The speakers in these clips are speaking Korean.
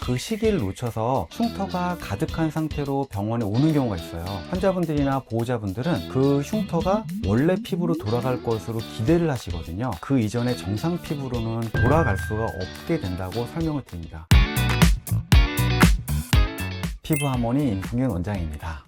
그 시기를 놓쳐서 흉터가 가득한 상태로 병원에 오는 경우가 있어요. 환자분들이나 보호자분들은 그 흉터가 원래 피부로 돌아갈 것으로 기대를 하시거든요. 그 이전의 정상 피부로는 돌아갈 수가 없게 된다고 설명을 드립니다. 피부하모니 임승균 원장입니다.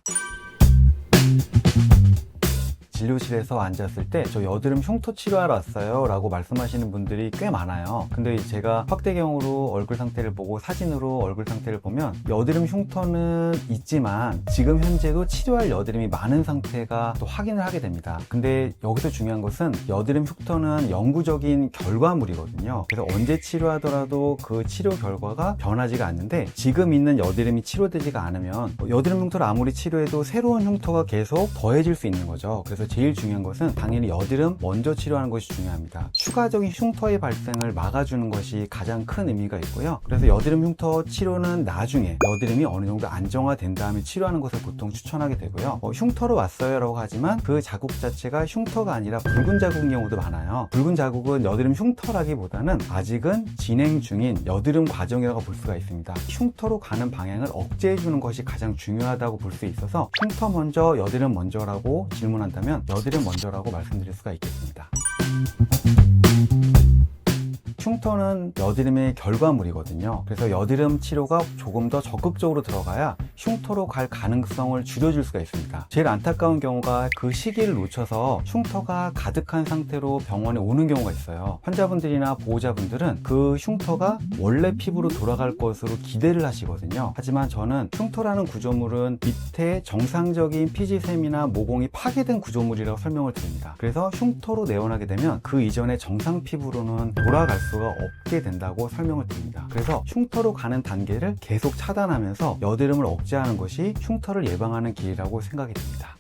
진료실에서 앉았을 때 저 여드름 흉터 치료하러 왔어요 라고 말씀하시는 분들이 꽤 많아요. 근데 제가 확대경으로 얼굴 상태를 보고 사진으로 얼굴 상태를 보면 여드름 흉터는 있지만 지금 현재도 치료할 여드름이 많은 상태가 또 확인을 하게 됩니다. 근데 여기서 중요한 것은 여드름 흉터는 영구적인 결과물이거든요. 그래서 언제 치료하더라도 그 치료 결과가 변하지가 않는데, 지금 있는 여드름이 치료되지가 않으면 여드름 흉터를 아무리 치료해도 새로운 흉터가 계속 더해질 수 있는 거죠. 그래서 제일 중요한 것은 당연히 여드름 먼저 치료하는 것이 중요합니다. 추가적인 흉터의 발생을 막아주는 것이 가장 큰 의미가 있고요. 그래서 여드름 흉터 치료는 나중에 여드름이 어느 정도 안정화된 다음에 치료하는 것을 보통 추천하게 되고요. 흉터로 왔어요 라고 하지만 그 자국 자체가 흉터가 아니라 붉은 자국인 경우도 많아요. 붉은 자국은 여드름 흉터라기보다는 아직은 진행 중인 여드름 과정이라고 볼 수가 있습니다. 흉터로 가는 방향을 억제해주는 것이 가장 중요하다고 볼 수 있어서 흉터 먼저 여드름 먼저라고 질문한다면 여드름 먼저라고 말씀드릴 수가 있겠습니다. 흉터는 여드름의 결과물이거든요. 그래서 여드름 치료가 조금 더 적극적으로 들어가야 흉터로 갈 가능성을 줄여줄 수가 있습니다. 제일 안타까운 경우가 그 시기를 놓쳐서 흉터가 가득한 상태로 병원에 오는 경우가 있어요. 환자분들이나 보호자분들은 그 흉터가 원래 피부로 돌아갈 것으로 기대를 하시거든요. 하지만 저는 흉터라는 구조물은 밑에 정상적인 피지샘이나 모공이 파괴된 구조물이라고 설명을 드립니다. 그래서 흉터로 내원하게 되면 그 이전의 정상 피부로는 돌아갈 수가 없게 된다고 설명을 드립니다. 그래서 흉터로 가는 단계를 계속 차단하면서 여드름을 억제하는 것이 흉터를 예방하는 길이라고 생각이 듭니다.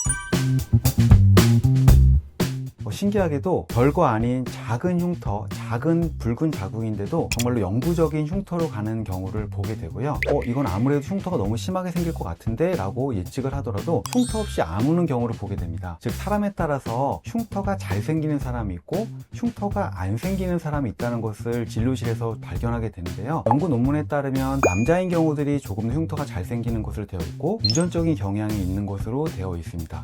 신기하게도 별거 아닌 작은 흉터, 작은 붉은 자국인데도 정말로 영구적인 흉터로 가는 경우를 보게 되고요. 이건 아무래도 흉터가 너무 심하게 생길 것 같은데 라고 예측을 하더라도 흉터 없이 아무는 경우를 보게 됩니다. 즉 사람에 따라서 흉터가 잘 생기는 사람이 있고 흉터가 안 생기는 사람이 있다는 것을 진료실에서 발견하게 되는데요. 연구 논문에 따르면 남자인 경우들이 조금 더 흉터가 잘 생기는 것으로 되어 있고 유전적인 경향이 있는 것으로 되어 있습니다.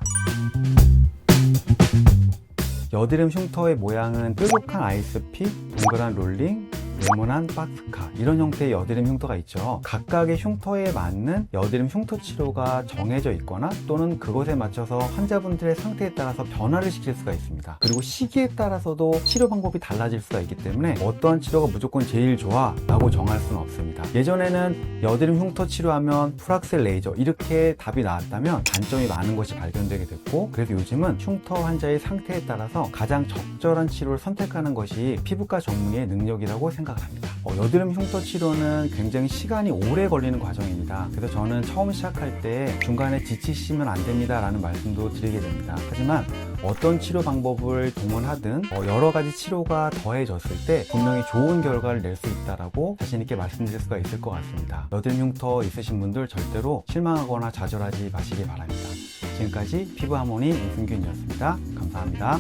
여드름 흉터의 모양은 뾰족한 아이스피, 동그란 롤링, 네모난 박스카, 이런 형태의 여드름 흉터가 있죠. 각각의 흉터에 맞는 여드름 흉터 치료가 정해져 있거나 또는 그것에 맞춰서 환자분들의 상태에 따라서 변화를 시킬 수가 있습니다. 그리고 시기에 따라서도 치료 방법이 달라질 수가 있기 때문에 어떠한 치료가 무조건 제일 좋아 라고 정할 수는 없습니다. 예전에는 여드름 흉터 치료하면 풀악셀 레이저 이렇게 답이 나왔다면 단점이 많은 것이 발견되게 됐고, 그래서 요즘은 흉터 환자의 상태에 따라서 가장 적절한 치료를 선택하는 것이 피부과 전문의의 능력이라고 생각합니다. 여드름 흉터 치료는 굉장히 시간이 오래 걸리는 과정입니다. 그래서 저는 처음 시작할 때 중간에 지치시면 안 됩니다 라는 말씀도 드리게 됩니다. 하지만 어떤 치료 방법을 동원하든 여러 가지 치료가 더해졌을 때 분명히 좋은 결과를 낼 수 있다라고 자신 있게 말씀드릴 수가 있을 것 같습니다. 여드름 흉터 있으신 분들 절대로 실망하거나 좌절하지 마시기 바랍니다. 지금까지 피부하모니 임승균이었습니다. 감사합니다.